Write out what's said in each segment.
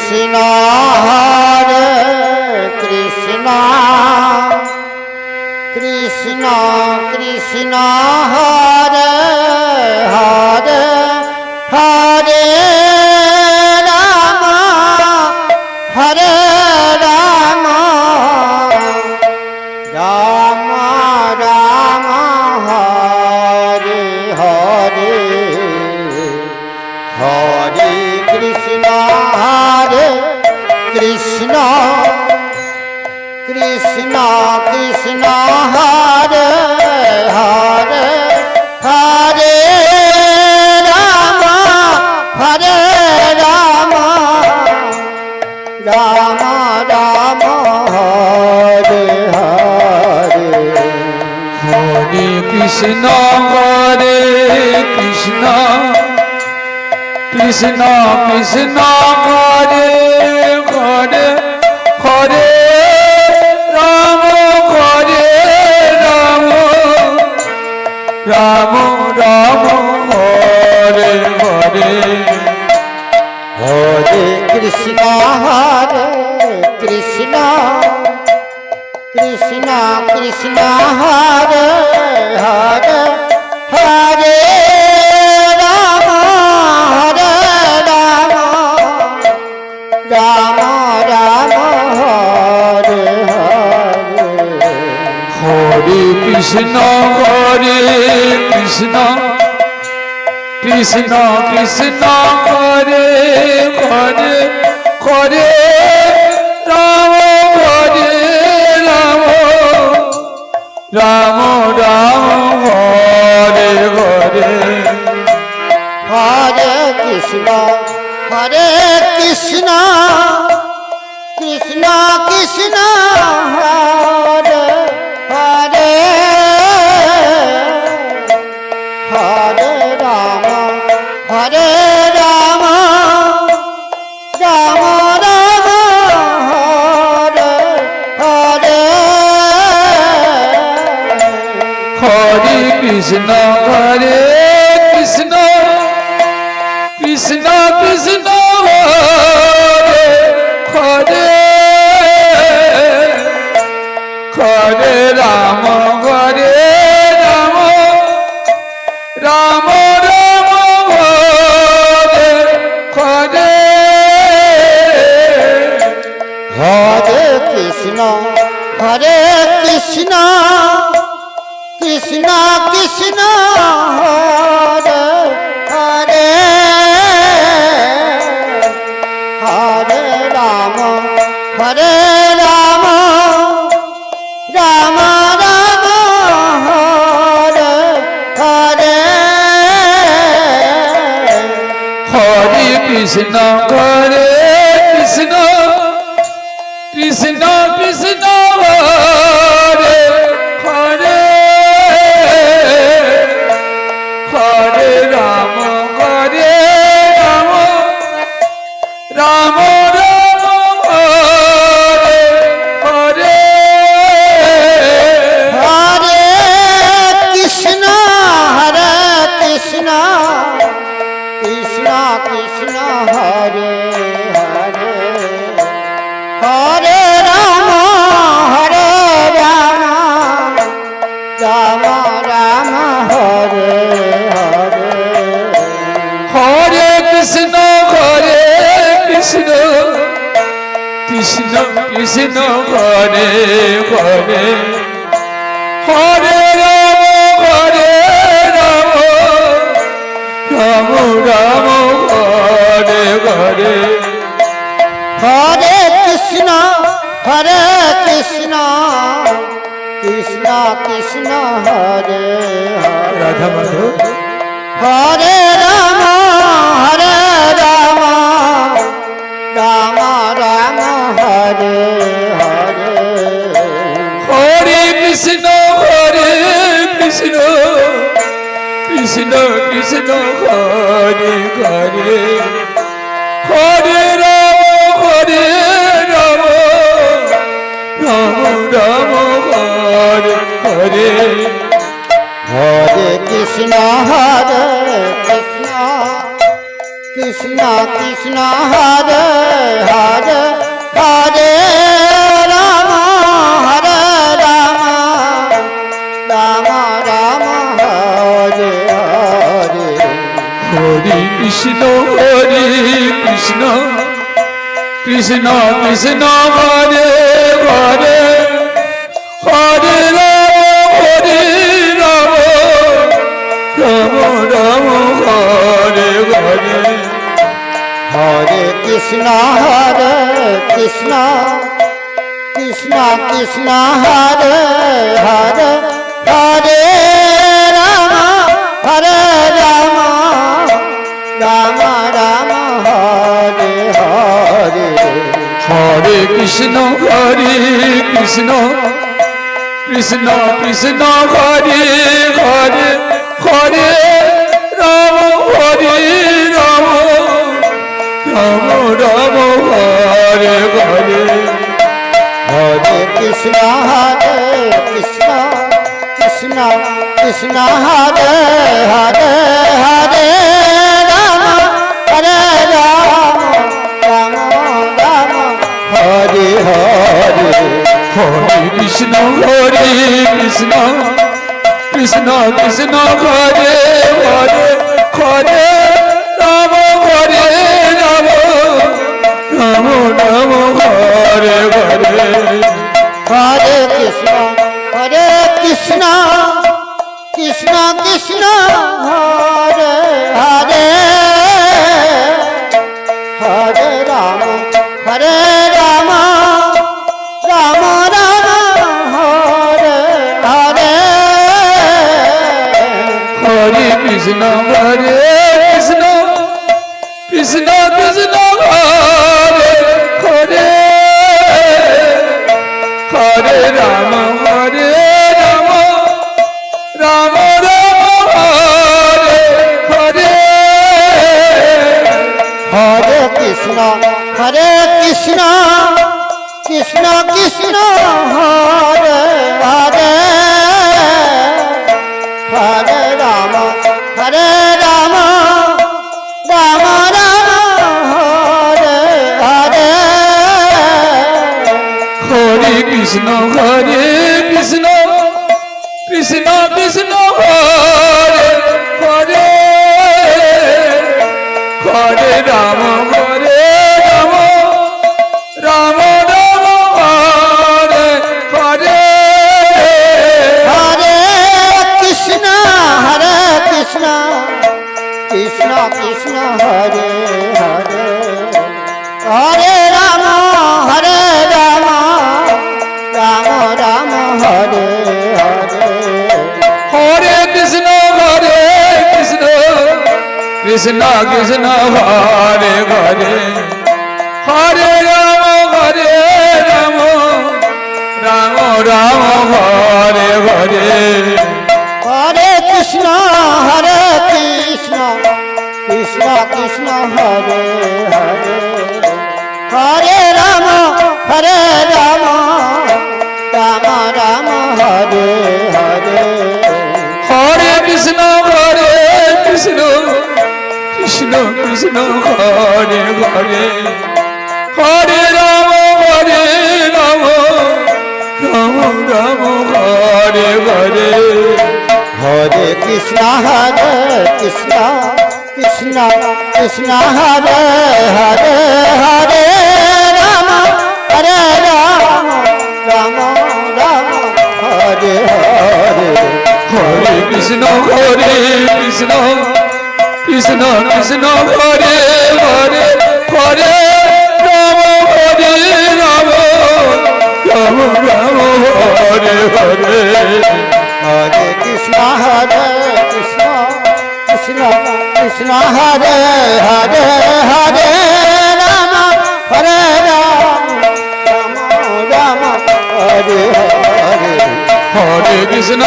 Krishna Hare Krishna Krishna Krishna Hare Hare Hare Ram Hare Ram Ram Ram Hare Hare Hare Krishna Hare Krishna Krishna Krishna Hare Hare Hare Ram Hare Ram Ram Ram Hare Hare Hare Krishna Hare Krishna Krishna Krishna Hare Hare Hare Ram Hare Ram Ram Ram Hare Hare Hare Krishna Hare Krishna Krishna Krishna Hare Hare Hare Ram Hare Ram Ram Ram Hare Hare Hare Krishna Hare Krishna Krishna Krishna Hare Hare Hare Ram Hare Ram Ram Ram Hare Hare Hare Krishna Hare Krishna Krishna Krishna Hare Hare Hare Ram Hare Ram Ram Ram Hare Hare Hare Krishna Hare Krishna Krishna Krishna Hare Hare Hare Ram Hare Ram Ram Ram Hare Hare Hare Krishna Hare Krishna Krishna Krishna Hare Hare Hare Ram Hare Ram Ram Ram Hare Hare Hare Krishna Hare Krishna Krishna Krishna Hare Hare Hare Ram Hare Ram Ram Ram Hare Hare Hare Krishna Hare Krishna Krishna Krishna Hare Hare Hare Ram Hare Ram Ram Ram Hare Hare Hare Krishna Hare Krishna Krishna Krishna Hare Hare Hare Ram Hare Ram Ram Ram Hare Hare Hare Krishna Hare Krishna Krishna Krishna Hare Hare Radha Madhav Hare Ram Hare Ram Ram Ram Hare Hare Hare Krishna Krishna Krishna Krishna Hare Hare Hare Ram Ram Ram Hare Hare Hare Krishna Hare Krishna Krishna Krishna Hare Hare Hare Ram Hare Ram Ram Ram Hare Hare Hare Krishna Krishna Krishna Krishna Hare Hare Hare Ram Ram Ram Hare Hare Hare Krishna Krishna Krishna Krishna Hare Hare Hare Ram Ram Ram Hare Hare Hare Krishna Krishna Krishna Krishna Hare Hare Hare Ram Ram Ram Ram Hare Hare Hare Krishna Krishna Krishna Krishna Hare Hare Hare Ram Ram Ram Hare Hare Hare Krishna Krishna Krishna Krishna Hare Hare Hare Ram Ram Ram Ram Hare Hare Hare Krishna Krishna Krishna Krishna Hare Hare Hare Ram Ram Ram Hare Hare Hare Krishna Krishna Krishna Krishna Hare Hare Hare Ram Ram Ram Hare Hare Hare Krishna Krishna Krishna Krishna Hare Hare Hare Ram Ram Ram Hare Hare Hare Krishna Krishna Krishna Krishna Hare Hare Hare Ram Ram Ram Hare Hare Hare Krishna Krishna Krishna Krishna Hare Hare Hare Ram Ram Ram Ram Hare Hare Hare Krishna Krishna Krishna Krishna Hare Hare Hare Ram Ram Ram Ram Hare Hare Hare Krishna Krishna Krishna Krishna Hare Hare Hare Ram Ram Ram Ram Hare Hare Hare Krishna Krishna Krishna Krishna Hare Hare Hare Ram Ram Ram Ram Hare Hare Hare Krishna Krishna Krishna Krishna Hare Hare Hare Ram Ram Ram Ram Hare Hare Hare Krishna Krishna Krishna Krishna Hare Hare Hare Ram Ram Ram Ram Hare Hare Hare Krishna Krishna Krishna Krishna Hare Hare Hare Ram Ram Ram Hare Hare Hare Krishna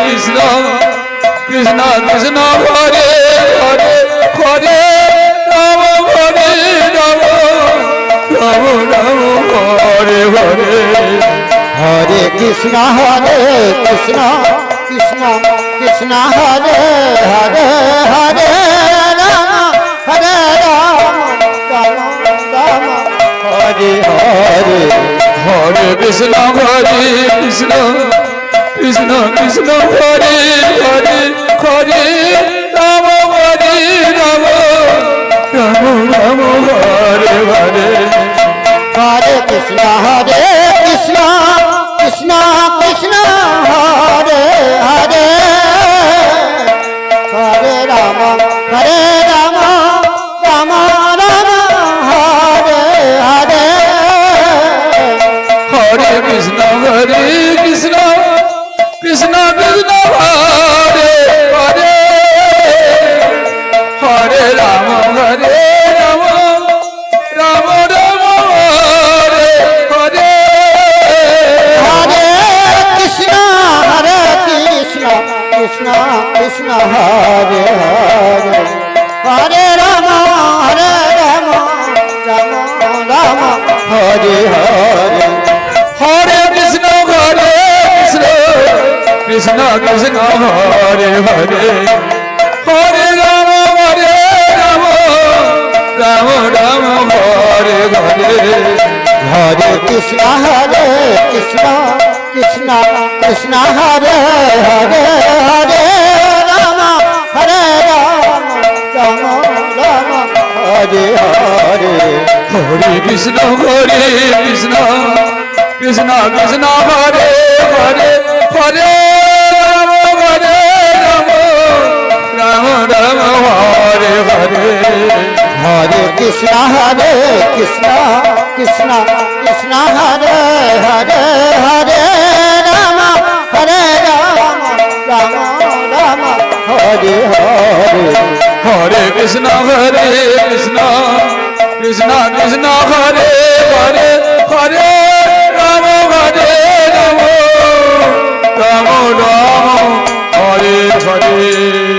Krishna Krishna Krishna Hare Hare Hare Ram Ram Ram Ram Hare Hare Hare Krishna Krishna Krishna Krishna Hare Hare Hare Ram Krishna Hare Krishna Krishna Krishna Hare Hare Hare Ram Hare Ram Ram Ram Hare Hare Hare Krishna Krishna Krishna Hare Hare Hare Ram Ram Ram Hare Hare Hare Krishna Krishna Krishna Hare Hare Hare Ram Ram Ram Ram Hare Hare Hare Krishna Krishna Krishna Hare Hare Hare Ram Ram Ram Hare Hare Hare Krishna Krishna Krishna Hare Hare Hare Ram Ram Ram Ram Hare Hare Hare Krishna Krishna Krishna Krishna Hare Hare Hare Ram Ram Ram Hare Hare Hare Krishna Krishna Krishna Krishna Hare Hare Hare Ram Ram Ram Ram Hare Hare Hare Krishna Krishna Krishna Krishna Hare Hare Hare Ram Ram Ram Hare Hare Hare Krishna Krishna Krishna Krishna Hare Hare Hare Ram Ram Ram Ram Hare Hare